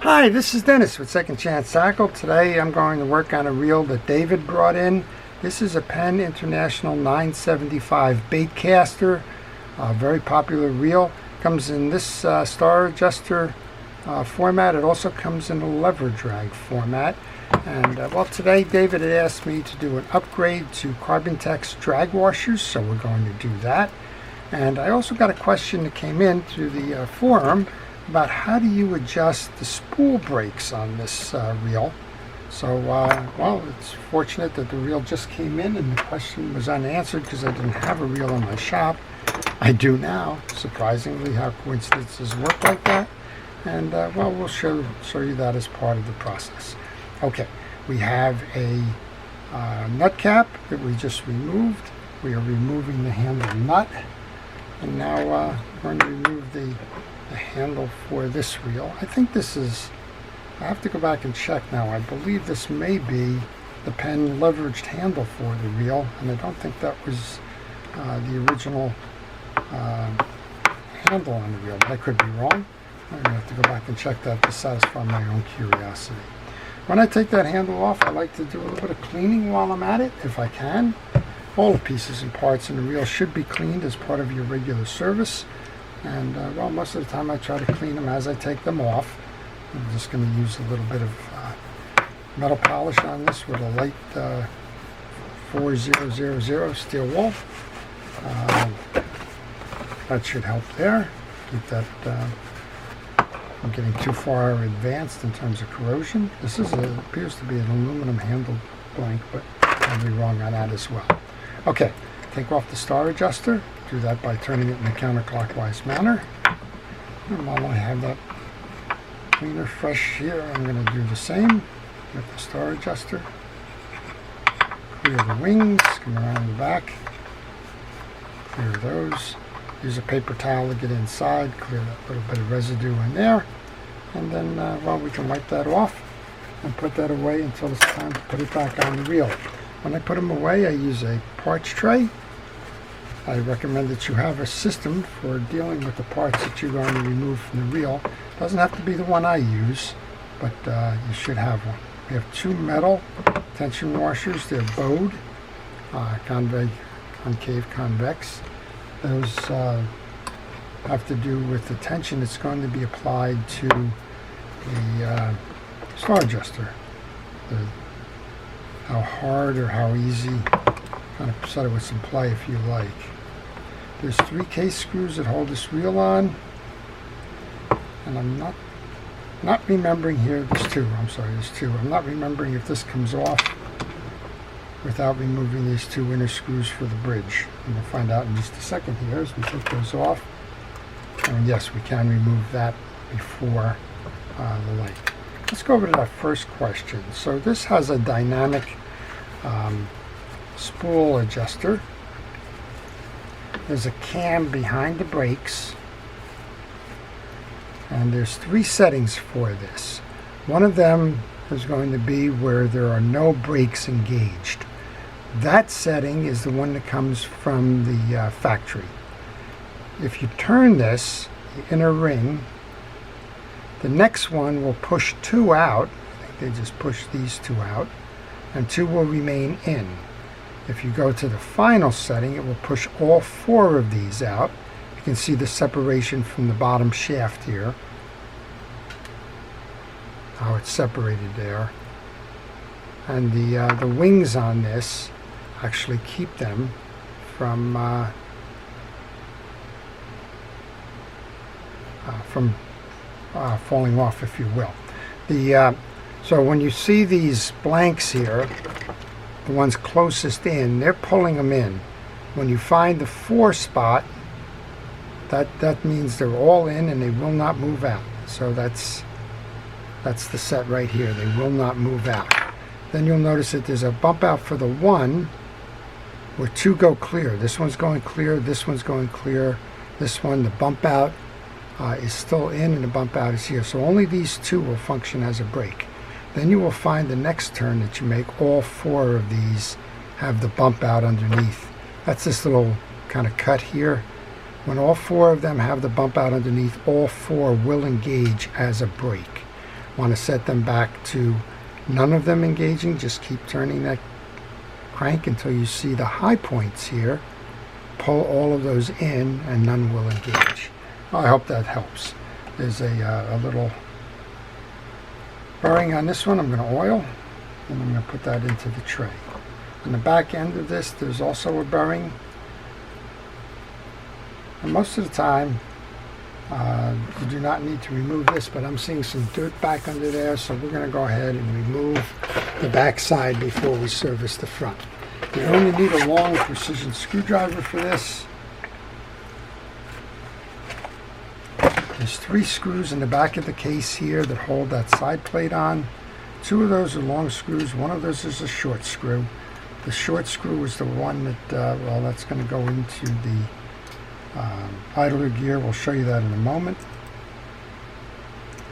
Hi, this is Dennis with Second Chance Tackle. Today I'm going to work on a reel that David brought in. This is a Penn International 975 bait caster, a very popular reel. Comes in this star adjuster format. It also comes in a lever drag format. And well, today David had asked me to do an upgrade to Carbontex drag washers, so we're going to do that. And I also got a question that came in through the forum about how do you adjust the spool brakes on this reel. So well, it's fortunate that the reel just came in and the question was unanswered because I didn't have a reel in my shop. I do now, surprisingly, how coincidences work like that. And well, we'll show you that as part of the process. Okay, we have a nut cap that we just removed. We are removing the handle nut, and now we're going to remove the handle for this reel. I think this is, I have to go back and check now. I believe this may be the Penn leveraged handle for the reel, and I don't think that was the original handle on the reel, but I could be wrong. I'm going to have to go back and check that to satisfy my own curiosity. When I take that handle off, I like to do a little bit of cleaning while I'm at it, if I can. All the pieces and parts in the reel should be cleaned as part of your regular service. And well, most of the time I try to clean them as I take them off. I'm just going to use a little bit of metal polish on this with a light 4000 steel wool. That should help there. Keep that from getting too far advanced in terms of corrosion. This is appears to be an aluminum handled blank, but I'll be wrong on that as well. Okay, take off the star adjuster. Do that by turning it in a counterclockwise manner. And while I have that cleaner fresh here, I'm going to do the same with the star adjuster. Clear the wings, come around the back, clear those. Use a paper towel to get inside, clear that little bit of residue in there, and then well, we can wipe that off and put that away until it's time to put it back on the reel. When I put them away, I use a parts tray. I recommend that you have a system for dealing with the parts that you're going to remove from the reel. It doesn't have to be the one I use, but you should have one. We have two metal tension washers. They're bowed, concave, convex. Those have to do with the tension that's going to be applied to the star adjuster. How hard or how easy, kind of set it with some play if you like. There's 3 case screws that hold this reel on, and I'm not remembering here. There's 2. I'm sorry, there's 2. I'm not remembering if this comes off without removing these 2 inner screws for the bridge. And we'll find out in just a second here as we take those off. And yes, we can remove that before the light. Let's go over to that first question. So this has a dynamic spool adjuster. There's a cam behind the brakes, and there's 3 settings for this. One of them is going to be where there are no brakes engaged. That setting is the one that comes from the factory. If you turn this, the inner ring, the next one will push 2 out. I think they just push these 2 out, and 2 will remain in. If you go to the final setting, it will push all 4 of these out. You can see the separation from the bottom shaft here, how it's separated there. And the wings on this actually keep them from falling off, if you will. So when you see these blanks here, the ones closest in, they're pulling them in. When you find the 4 spot, that means they're all in and they will not move out. So that's the set right here. They will not move out. Then you'll notice that there's a bump out for the 1 where 2 go clear. This one's going clear, this one's going clear. This one, the bump out is still in and the bump out is here. So only these 2 will function as a brake. Then you will find the next turn that you make, all 4 of these have the bump out underneath. That's this little kind of cut here. When all 4 of them have the bump out underneath, all 4 will engage as a brake. Want to set them back to none of them engaging. Just keep turning that crank until you see the high points here. Pull all of those in and none will engage. Well, I hope that helps. There's a little bearing on this one. I'm going to oil, and I'm going to put that into the tray. On the back end of this, there's also a bearing. And most of the time, you do not need to remove this, but I'm seeing some dirt back under there, so we're going to go ahead and remove the back side before we service the front. You only need a long precision screwdriver for this. There's 3 screws in the back of the case here that hold that side plate on. 2 of those are long screws, 1 of those is a short screw. The short screw is the one that, well, that's going to go into the idler gear. We'll show you that in a moment.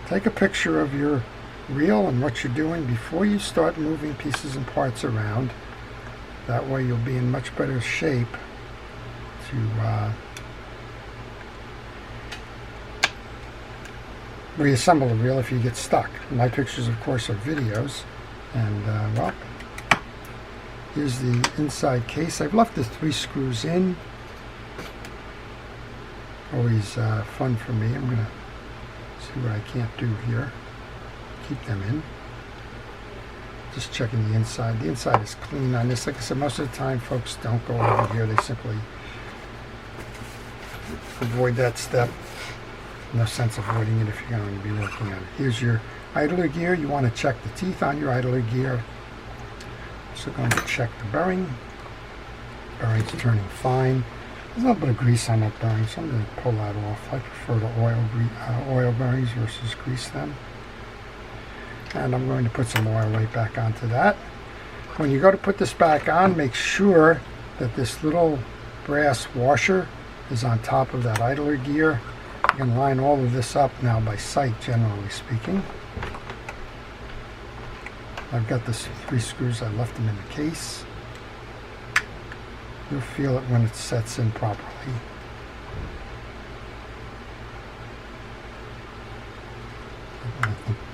Take a picture of your reel and what you're doing before you start moving pieces and parts around. That way you'll be in much better shape to reassemble the reel if you get stuck. My pictures, of course, are videos. And well, here's the inside case. I've left the 3 screws in. Always fun for me. I'm going to see what I can't do here. Keep them in. Just checking the inside. The inside is clean on this. Like I said, most of the time folks don't go over here. They simply avoid that step. No sense avoiding it if you're going to be working on it. Here's your idler gear. You want to check the teeth on your idler gear. Also going to check the bearing. Bearing's turning fine. There's a little bit of grease on that bearing, so I'm going to pull that off. I prefer to oil bearings versus grease them. And I'm going to put some oil right back onto that. When you go to put this back on, make sure that this little brass washer is on top of that idler gear. You can line all of this up now by sight, generally speaking. I've got the 3 screws. I left them in the case. You'll feel it when it sets in properly.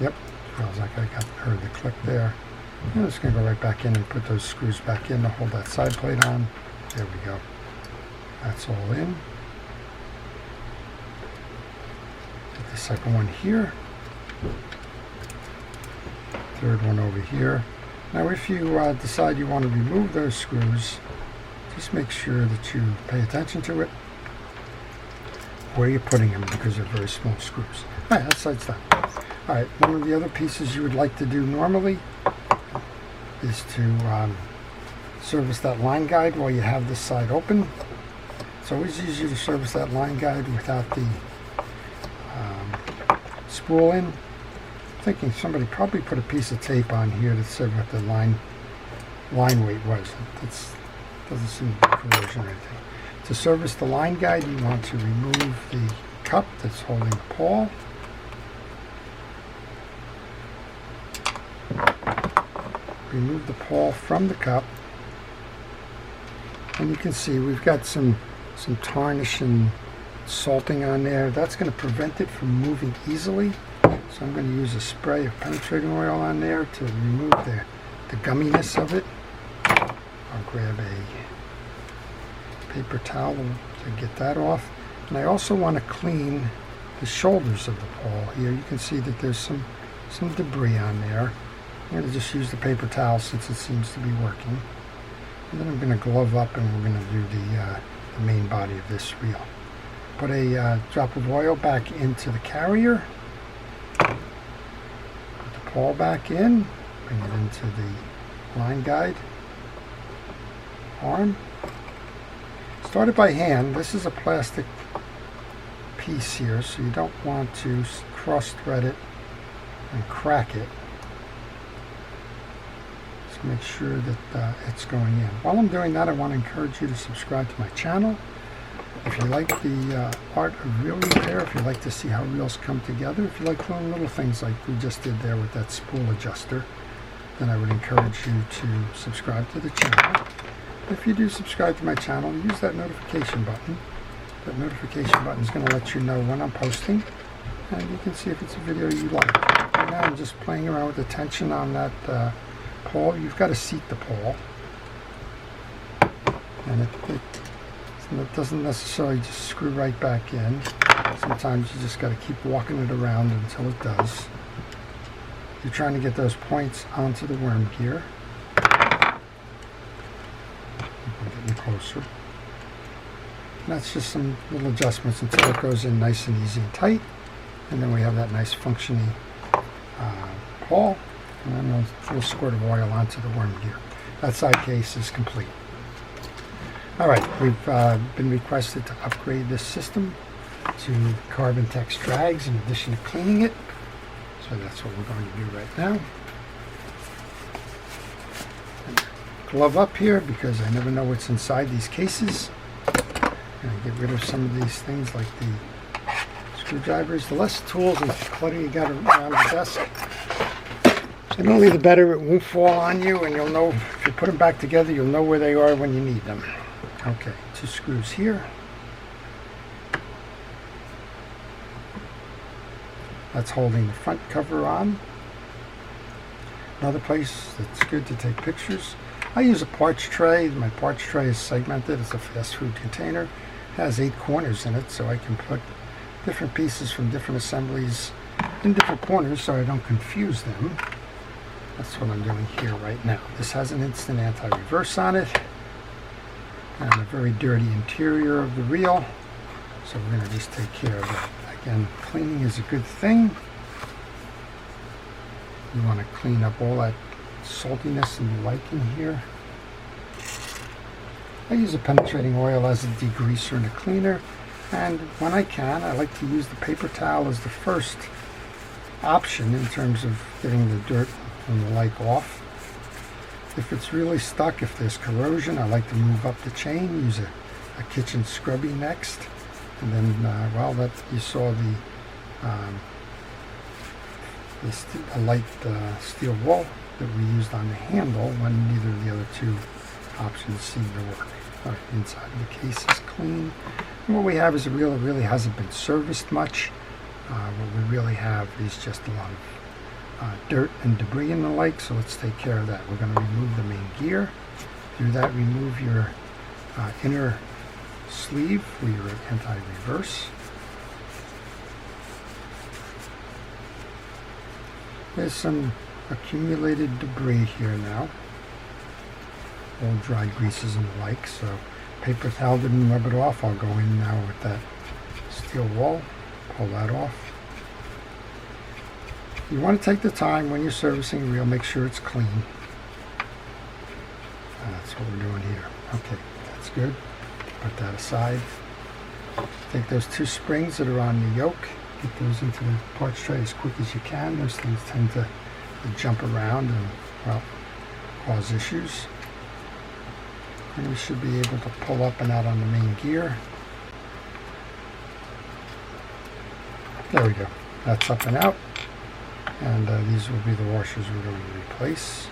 Yep, feels like I heard the click there. I'm just going to go right back in and put those screws back in to hold that side plate on. There we go. That's all in. Get the second one here. Third one over here. Now if you decide you want to remove those screws, just make sure that you pay attention to it, where you're putting them, because they're very small screws. All right, that side's done. All right, one of the other pieces you would like to do normally is to service that line guide while you have this side open. It's always easier to service that line guide without the spool in. I'm thinking somebody probably put a piece of tape on here that said what the line weight was. Doesn't seem to be corrosion or anything. To service the line guide, you want to remove the cup that's holding the pawl. Remove the pawl from the cup. And you can see we've got some tarnish and salting on there. That's going to prevent it from moving easily. So I'm going to use a spray of penetrating oil on there to remove the gumminess of it. I'll grab a paper towel to get that off. And I also want to clean the shoulders of the pawl here. You can see that there's some debris on there. I'm going to just use the paper towel since it seems to be working. And then I'm going to glove up and we're going to do the main body of this reel. Put a drop of oil back into the carrier. Put the pawl back in. Bring it into the line guide arm. Start it by hand. This is a plastic piece here, so you don't want to cross thread it and crack it. Just make sure that it's going in. While I'm doing that, I want to encourage you to subscribe to my channel. If you like the art of reel repair, if you like to see how reels come together, if you like doing little things like we just did there with that spool adjuster, then I would encourage you to subscribe to the channel. If you do subscribe to my channel, use that notification button. That notification button is going to let you know when I'm posting, and you can see if it's a video you like. Right And just playing around with the tension on that pole. You've got to seat the pole. And it doesn't necessarily just screw right back in. Sometimes you just got to keep walking it around until it does. You're trying to get those points onto the worm gear. I'm getting closer. And that's just some little adjustments until it goes in nice and easy and tight. And then we have that nice functioning pole. And then a little squirt of oil onto the worm gear. That side case is complete. Alright, we've been requested to upgrade this system to Carbontex drags in addition to cleaning it. So that's what we're going to do right now. Glove up here because I never know what's inside these cases. And get rid of some of these things like the screwdrivers. The less tools and clutter you got around the desk, and only the better. It won't fall on you, and you'll know if you put them back together, you'll know where they are when you need them. Okay, 2 screws here. That's holding the front cover on. Another place that's good to take pictures. I use a parts tray. My parts tray is segmented. It's a fast food container. It has 8 corners in it, so I can put different pieces from different assemblies in different corners so I don't confuse them. That's what I'm doing here right now. This has an instant anti-reverse on it and a very dirty interior of the reel, so we're going to just take care of that. Again, cleaning is a good thing. You want to clean up all that saltiness and the like in here. I use a penetrating oil as a degreaser and a cleaner, and when I can, I like to use the paper towel as the first option in terms of getting the dirt and the like off. If it's really stuck, if there's corrosion, I like to move up the chain, use a kitchen scrubby next, and then well, that you saw the light steel wool that we used on the handle when neither of the other 2 options seem to work. All right, inside of the case is clean. And what we have is a reel that really hasn't been serviced much. What we really have is just a lot of dirt and debris and the like, so let's take care of that. We're going to remove the main gear. Do that, remove your inner sleeve for your anti-reverse. There's some accumulated debris here now, old dry greases and the like, so paper towel didn't rub it off. I'll go in now with that steel wool, pull that off. You want to take the time when you're servicing a reel, make sure it's clean. That's what we're doing here. Okay, that's good. Put that aside. Take those 2 springs that are on the yoke, get those into the parts tray as quick as you can. Those things tend to jump around and, well, cause issues. And we should be able to pull up and out on the main gear. There we go. That's up and out. And these will be the washers we're going to replace.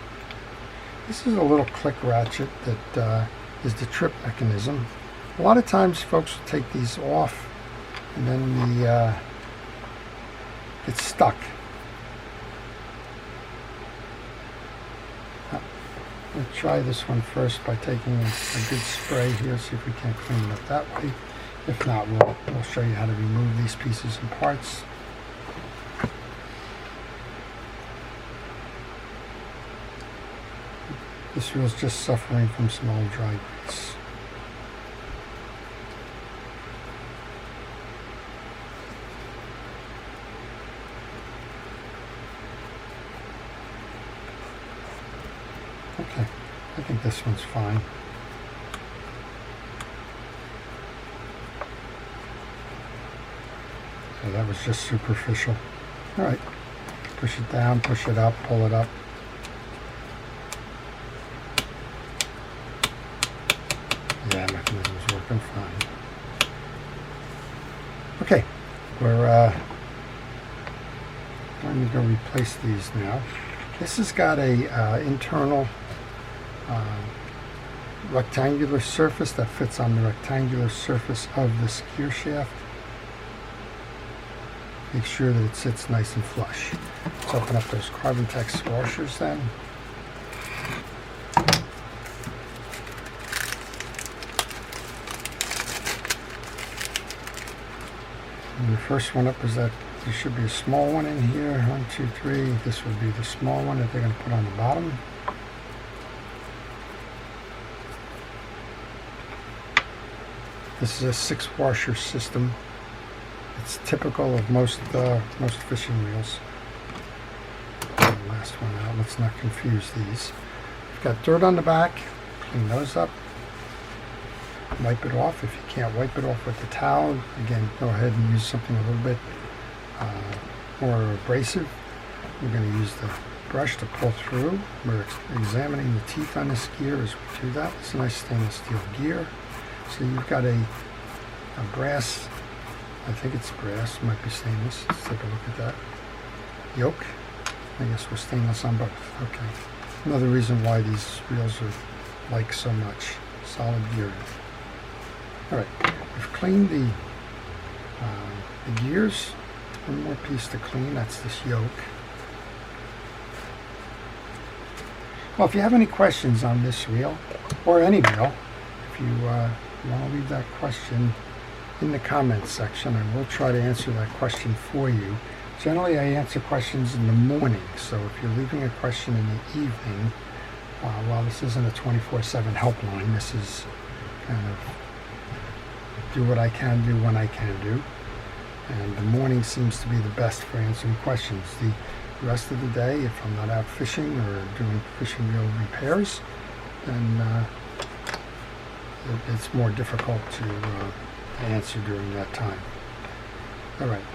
This is a little click ratchet that is the trip mechanism. A lot of times folks will take these off and then it's stuck. We'll try this one first by taking a good spray here, see if we can't clean it up that way. If not, we'll show you how to remove these pieces and parts. This reel's just suffering from some old dry grease. Okay, I think this one's fine. So that was just superficial. All right, push it down, push it up, pull it up. Yeah, mechanism's working fine. Okay, we're going to go replace these now. This has got a internal rectangular surface that fits on the rectangular surface of this gear shaft. Make sure that it sits nice and flush. Let's open up those Carbontex washers then. And the first one up is that there should be a small one in here. 1, 2, 3. This would be the small one that they're going to put on the bottom. This is a 6-washer system. It's typical of most fishing reels. Pull the last one out. Let's not confuse these. You've got dirt on the back. Clean those up. Wipe it off. If you can't wipe it off with the towel, again, go ahead and use something a little bit more abrasive. We're going to use the brush to pull through. We're examining the teeth on this gear as we do that. It's a nice stainless steel gear. So you've got a brass, I think it's brass, might be stainless. Let's take a look at that. Yoke. I guess we're stainless on both. Okay. Another reason why these reels are like so much. Solid gear. Alright, we've cleaned the gears. One more piece to clean, that's this yoke. Well, if you have any questions on this reel, or any reel, if you want to leave that question in the comments section, I will try to answer that question for you. Generally, I answer questions in the morning, so if you're leaving a question in the evening, while this isn't a 24/7 helpline, this is kind of do what I can do when I can do. And the morning seems to be the best for answering questions. The rest of the day, if I'm not out fishing or doing fishing reel repairs, then it's more difficult to answer during that time. Alright,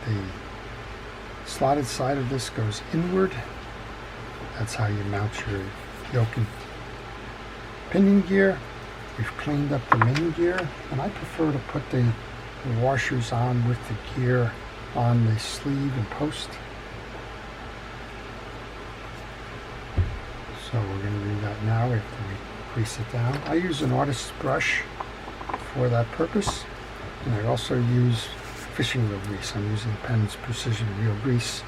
the slotted side of this goes inward. That's how you mount your yoke and pinion gear. We've cleaned up the main gear, and I prefer to put the washers on with the gear on the sleeve and post. So we're going to do that now after we grease it down. I use an artist's brush for that purpose, and I also use fishing reel grease. I'm using Penn's Precision Reel Grease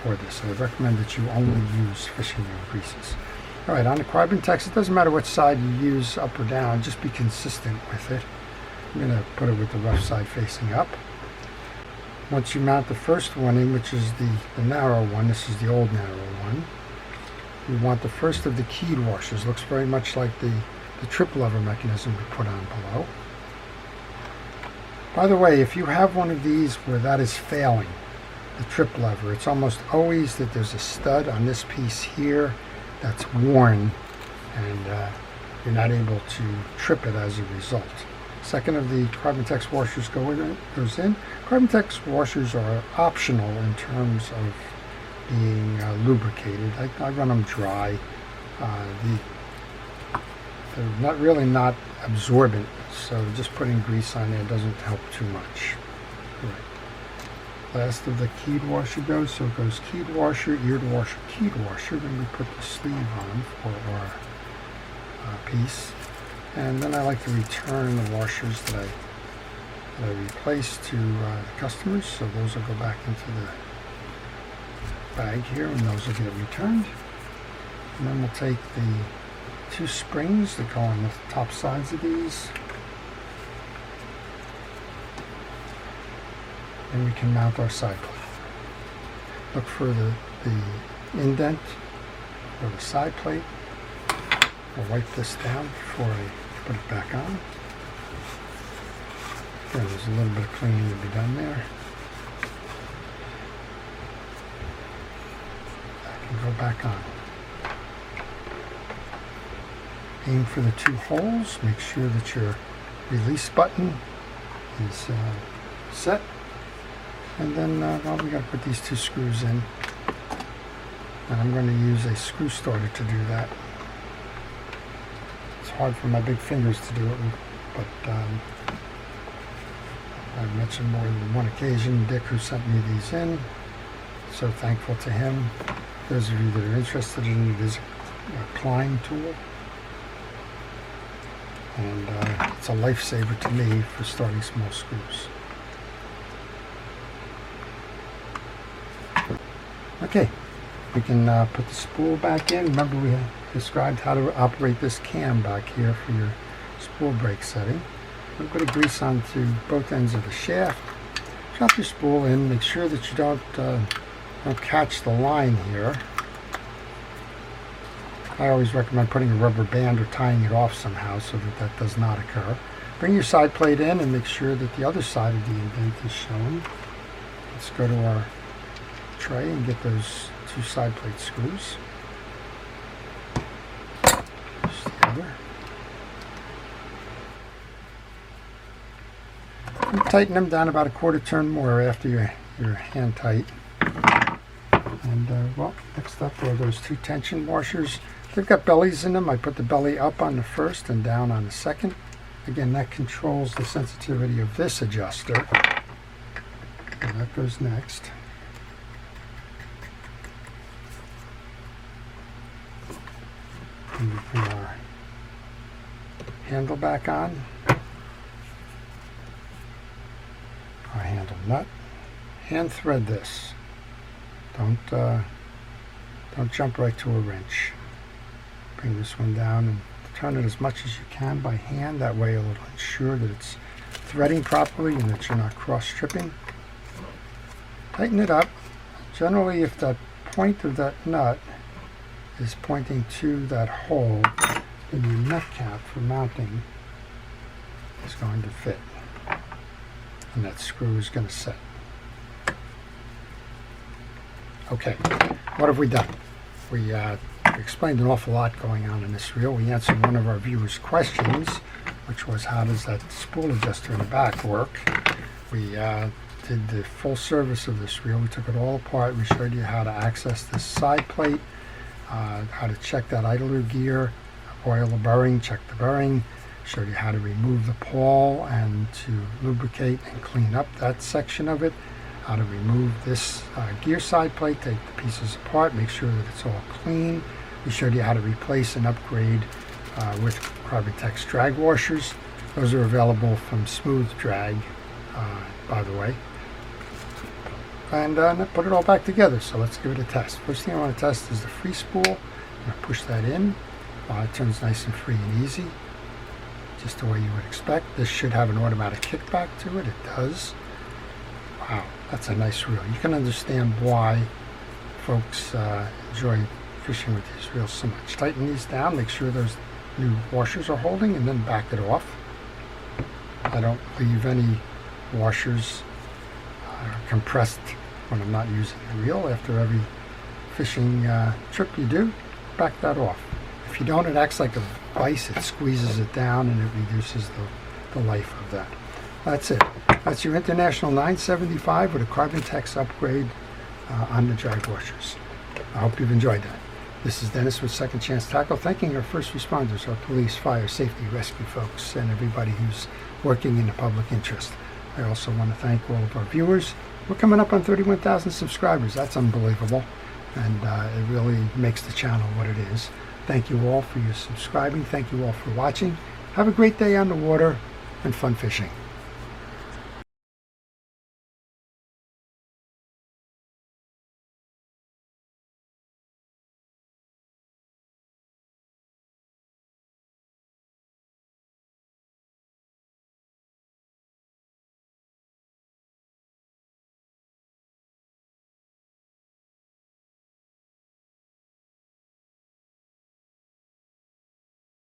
for this. I recommend that you only use fishing reel greases. Alright, on the Carbontex, it doesn't matter which side you use, up or down, just be consistent with it. I'm going to put it with the rough side facing up. Once you mount the first one in, which is the narrow one, this is the old narrow one, you want the first of the keyed washers. Looks very much like the trip lever mechanism we put on below. By the way, if you have one of these where that is failing, the trip lever, it's almost always that there's a stud on this piece here that's worn, and you're not able to trip it as a result. Second of the Carbontex washers goes in. Carbontex washers are optional in terms of being lubricated. I run them dry. They're not absorbent, so just putting grease on there doesn't help too much. Right. Last of the keyed washer goes, so it goes keyed washer, eared washer, keyed washer. Then we put the sleeve on for our piece, and then I like to return the washers that I replaced to the customers. So those will go back into the bag here, and those will get returned. And then we'll take the 2 springs that go on the top sides of these, and we can mount our side plate. Look for the indent or the side plate. I'll wipe this down before I put it back on. There's a little bit of cleaning to be done there. That can go back on. Aim for the 2 holes. Make sure that your release button is set. And then, well, we got to put these 2 screws in. And I'm going to use a screw starter to do that. It's hard for my big fingers to do it, but I've mentioned more than one occasion Dick, who sent me these in. So thankful to him. Those of you that are interested in it, is a Klein tool. And it's a lifesaver to me for starting small screws. Okay, we can put the spool back in. Remember we described how to operate this cam back here for your spool brake setting. A little bit of grease onto both ends of the shaft. Drop your spool in. Make sure that you don't catch the line here. I always recommend putting a rubber band or tying it off somehow so that that does not occur. Bring your side plate in and make sure that the other side of the indent is shown. Let's go to our tray and get those two side plate screws. Push the other. And tighten them down about a quarter turn more after your hand tight. And well, next up are those two tension washers. They've got bellies in them. I put the belly up on the first and down on the second. Again, that controls the sensitivity of this adjuster. And that goes next. And we put our handle back on. Our handle nut. Hand thread this. Don't jump right to a wrench. Bring this one down and turn it as much as you can by hand. That way it'll ensure that it's threading properly and that you're not cross-stripping. Tighten it up. Generally, if the point of that nut is pointing to that hole, then your nut cap for mounting is going to fit. And that screw is going to set. Okay, what have we done? We explained an awful lot going on in this reel. We answered one of our viewers' questions, which was how does that spool adjuster in the back work? We did the full service of this reel. We took it all apart. We showed you how to access this side plate, how to check that idler gear, oil the bearing, check the bearing, showed you how to remove the pawl and to lubricate and clean up that section of it, how to remove this gear side plate, take the pieces apart, make sure that it's all clean. We showed you how to replace and upgrade with Carbontex drag washers. Those are available from Smooth Drag, by the way. And put it all back together, so let's give it a test. First thing I want to test is the free spool. I'm going to push that in. It turns nice and free and easy, just the way you would expect. This should have an automatic kickback to it. It does. Wow, that's a nice reel. You can understand why folks enjoy fishing with these reels so much. Tighten these down, make sure those new washers are holding, and then back it off. I don't leave any washers compressed when I'm not using the reel. After every fishing trip you do, back that off. If you don't, it acts like a vise. It squeezes it down and it reduces the life of that. That's it. That's your International 975 with a Carbontex upgrade on the drag washers. I hope you've enjoyed that. This is Dennis with Second Chance Tackle, thanking our first responders, our police, fire, safety, rescue folks, and everybody who's working in the public interest. I also want to thank all of our viewers. We're coming up on 31,000 subscribers. That's unbelievable, and it really makes the channel what it is. Thank you all for your subscribing. Thank you all for watching. Have a great day on the water and fun fishing.